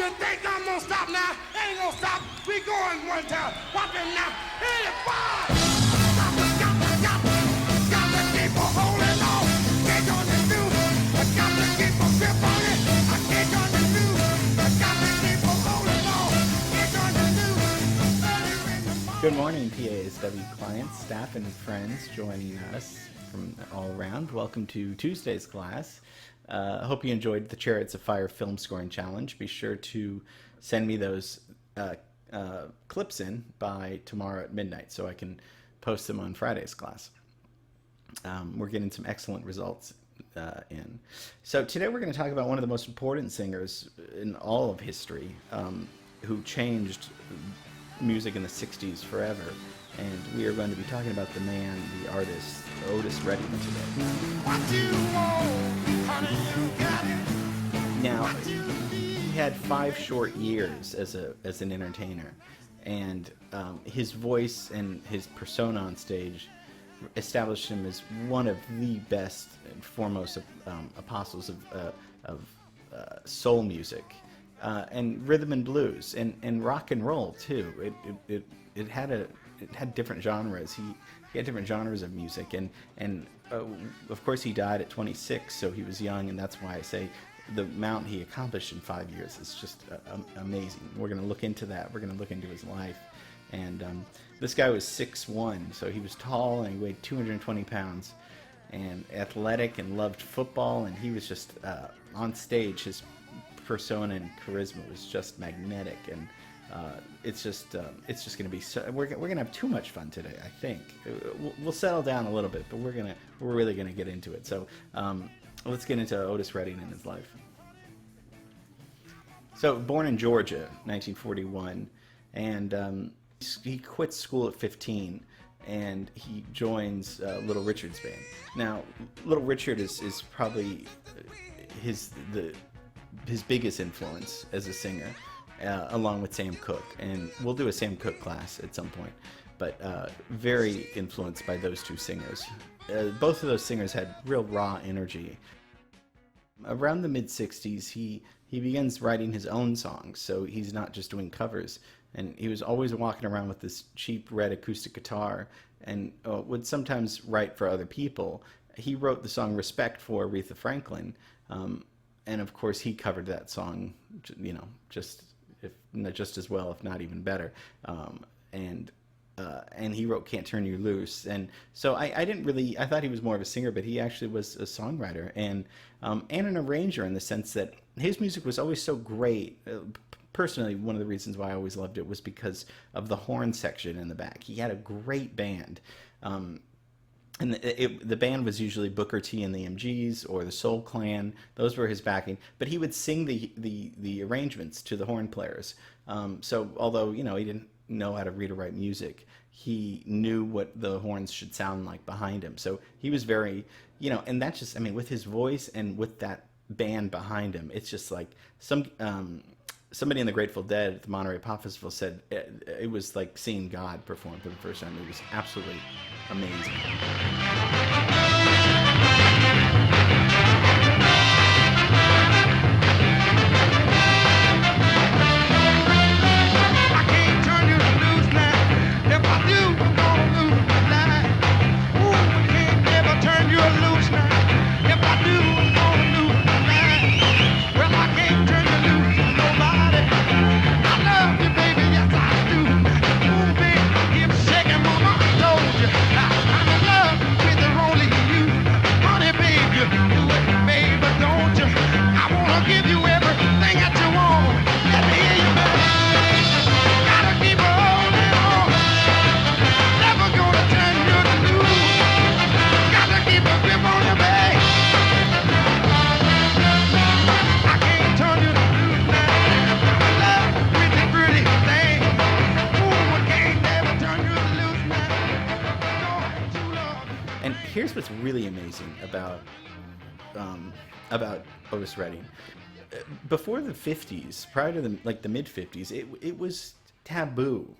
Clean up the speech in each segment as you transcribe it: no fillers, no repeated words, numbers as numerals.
you think I'm gonna stop now? Ain't gonna stop. We going one time. Watch it now. Hit it, fire! Got to keep on holding on. Can't gonna do. I got to keep a grip on it. I can't gonna do. I got to keep on holding on. Can't gonna do. Good morning, PASW clients, staff, and friends joining us from all around. Welcome to Tuesday's class. I hope you enjoyed the Chariots of Fire film scoring challenge. Be sure to send me those clips in by tomorrow at midnight so I can post them on Friday's class. We're getting some excellent results in. So today we're going to talk about one of the most important singers in all of history who changed music in the 60s forever. And we are going to be talking about the man, the artist, Otis Redding today. What you want, honey, you got it. Now, he had 5 short years as an entertainer, and his voice and his persona on stage established him as one of the best and foremost apostles of soul music and rhythm and blues and rock and roll too. It had different genres. He had different genres of music, and of course he died at 26, so he was young, and that's why I say the amount he accomplished in 5 years is just amazing. We're going to look into that. We're going to look into his life, and this guy was 6'1", so he was tall and he weighed 220 pounds, and athletic and loved football, and he was just on stage. His persona and charisma was just magnetic, and it's just going to be so. We're going to have too much fun today. I think we'll settle down a little bit, but we're really gonna get into it. So let's get into Otis Redding and his life. So born in Georgia, 1941, and he quits school at 15, and he joins Little Richard's band. Now, Little Richard is probably his biggest influence as a singer. Along with Sam Cooke, and we'll do a Sam Cooke class at some point, but very influenced by those two singers. Both of those singers had real raw energy. Around the mid-60s, he begins writing his own songs, so he's not just doing covers, and he was always walking around with this cheap red acoustic guitar and would sometimes write for other people. He wrote the song Respect for Aretha Franklin, and of course he covered that song, just as well, if not even better. And he wrote Can't Turn You Loose. And so I thought he was more of a singer, but he actually was a songwriter and an arranger, in the sense that his music was always so great. Personally, one of the reasons why I always loved it was because of the horn section in the back. He had a great band. And the band was usually Booker T and the MGs or the Soul Clan. Those were his backing. But he would sing the arrangements to the horn players. So although, he didn't know how to read or write music, he knew what the horns should sound like behind him. So he was very, and that's just, with his voice and with that band behind him, it's just like somebody in the Grateful Dead at the Monterey Pop Festival said it was like seeing God perform for the first time. It was absolutely amazing. Here's what's really amazing about Otis Redding. Before the 50s, prior to the mid 50s, it was taboo.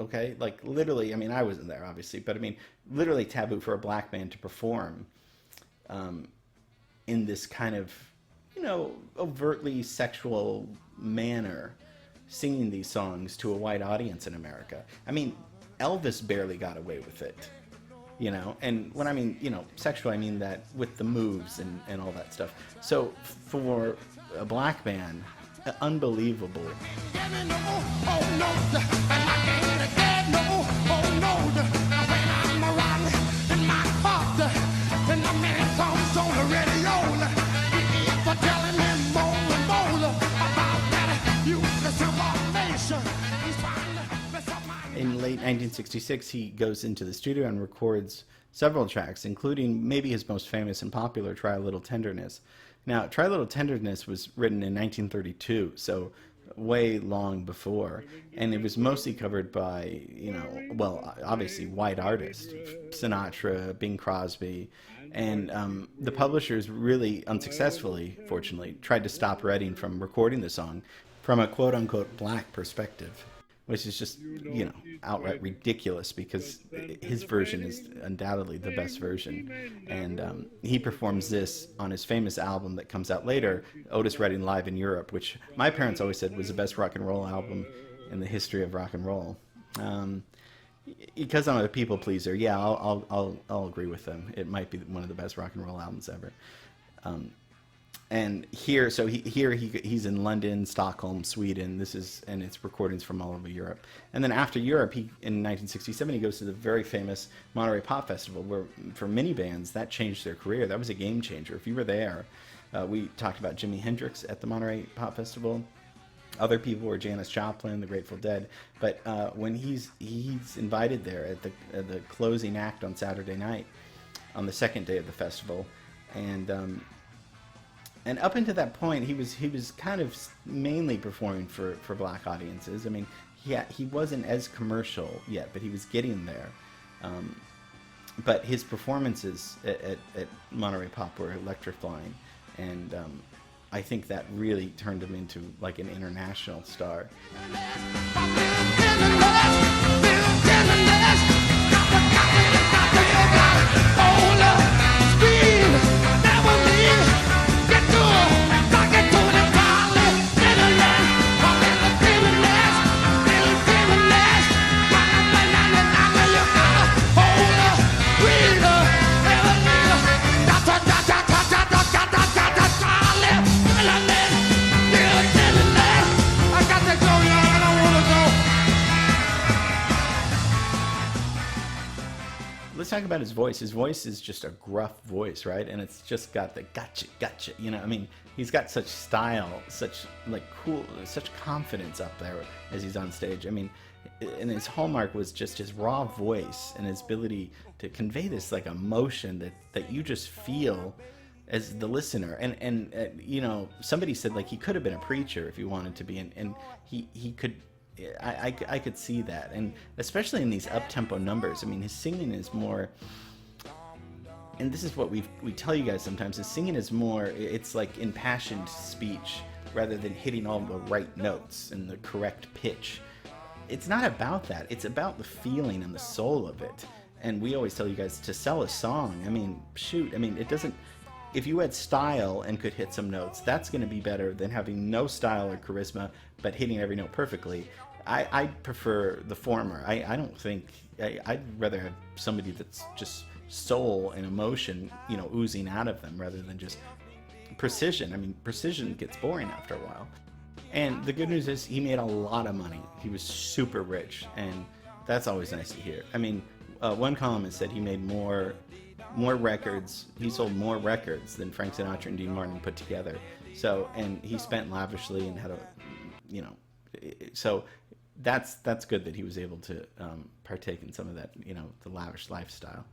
Okay, like literally. I wasn't there obviously, but literally taboo for a black man to perform in this kind of overtly sexual manner singing these songs to a white audience in America. I mean, Elvis barely got away with it, you know. And when I mean, you know, sexual, I mean that with the moves and all that stuff. So for a black man, unbelievable. In late 1966, he goes into the studio and records several tracks, including maybe his most famous and popular, Try a Little Tenderness. Now, Try a Little Tenderness was written in 1932, so way long before, and it was mostly covered by, you know, well, obviously white artists, Sinatra, Bing Crosby, and the publishers really unsuccessfully, fortunately, tried to stop Redding from recording the song from a quote-unquote black perspective, which is just, you know, outright ridiculous, because his version is undoubtedly the best version. And he performs this on his famous album that comes out later, Otis Redding Live in Europe, which my parents always said was the best rock and roll album in the history of rock and roll. Because I'm a people pleaser, yeah, I'll agree with them. It might be one of the best rock and roll albums ever. And here, so he's in London, Stockholm, Sweden. And it's recordings from all over Europe. And then after Europe, in 1967, he goes to the very famous Monterey Pop Festival, where for many bands that changed their career. That was a game changer. If you were there, we talked about Jimi Hendrix at the Monterey Pop Festival. Other people were Janis Joplin, the Grateful Dead. But when he's invited there at the closing act on Saturday night, on the second day of the festival, and up until that point, he was kind of mainly performing for black audiences. I mean, he wasn't as commercial yet, but he was getting there. But his performances at Monterey Pop were electrifying, and I think that really turned him into like an international star. Let's talk about his voice. His voice is just a gruff voice, right? And it's just got the gotcha, you know. I mean, he's got such style, such like cool, such confidence up there as he's on stage. I mean, and his hallmark was just his raw voice and his ability to convey this like emotion that you just feel as the listener. And you know, somebody said like he could have been a preacher if he wanted to be, and he could. I could see that, and especially in these up-tempo numbers. I mean, his singing is more, and this is what we tell you guys sometimes, his singing is more, it's like impassioned speech rather than hitting all the right notes and the correct pitch. It's not about that. It's about the feeling and the soul of it. And we always tell you guys to sell a song. I mean, shoot, I mean, it doesn't, if you had style and could hit some notes, that's going to be better than having no style or charisma but hitting every note perfectly. I prefer the former. I don't think, I'd rather have somebody that's just soul and emotion, you know, oozing out of them rather than just precision. I mean, precision gets boring after a while. And the good news is he made a lot of money. He was super rich, and that's always nice to hear. I mean, one columnist said he made more records, he sold more records than Frank Sinatra and Dean Martin put together. So, and he spent lavishly and had a, you know, so that's good that he was able to partake in some of that, you know, the lavish lifestyle.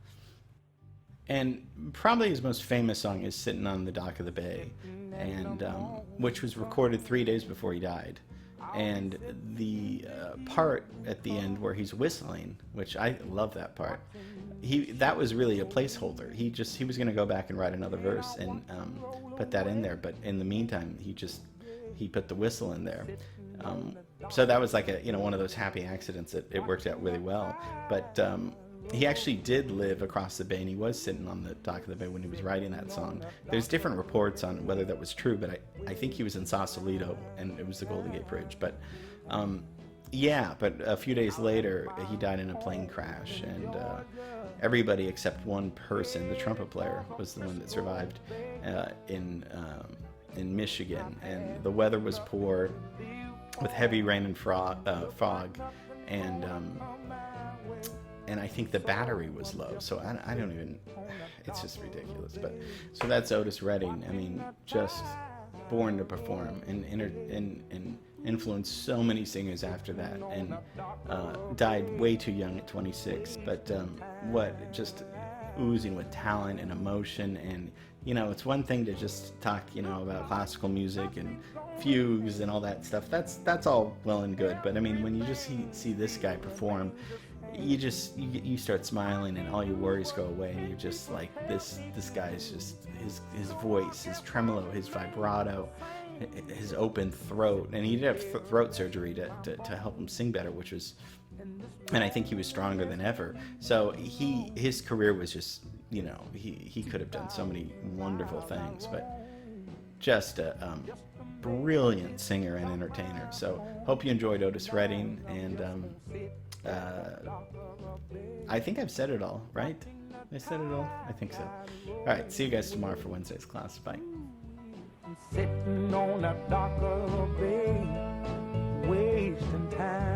And probably his most famous song is Sitting on the Dock of the Bay, and which was recorded 3 days before he died. And the part at the end where he's whistling, which I love that part, that was really a placeholder. He was going to go back and write another verse and put that in there, but in the meantime he put the whistle in there. So that was like one of those happy accidents that it worked out really well. But he actually did live across the bay, and he was sitting on the dock of the bay when he was writing that song. There's different reports on whether that was true, but I think he was in Sausalito, and it was the Golden Gate Bridge. But yeah, but a few days later, he died in a plane crash, and everybody except one person, the trumpet player, was the one that survived in Michigan. And the weather was poor, with heavy rain and fog, and I think the battery was low, so I don't even, it's just ridiculous. But so that's Otis Redding. I mean, just born to perform, and influenced so many singers after that, and died way too young at 26. But what, just oozing with talent and emotion. And you know, it's one thing to just talk, you know, about classical music and fugues and all that stuff. That's all well and good. But I mean, when you just see this guy perform, you start smiling, and all your worries go away, and you're just like, this guy's just, his voice, his tremolo, his vibrato, his open throat. And he did have throat surgery to help him sing better, which was, and I think he was stronger than ever. So his career was just, you know, he could have done so many wonderful things, but just a brilliant singer and entertainer. So hope you enjoyed Otis Redding, and I think I've said it all, right? I said it all? I think so. All right, see you guys tomorrow for Wednesday's class. Bye. Sitting on a dock of a bay, wasting time.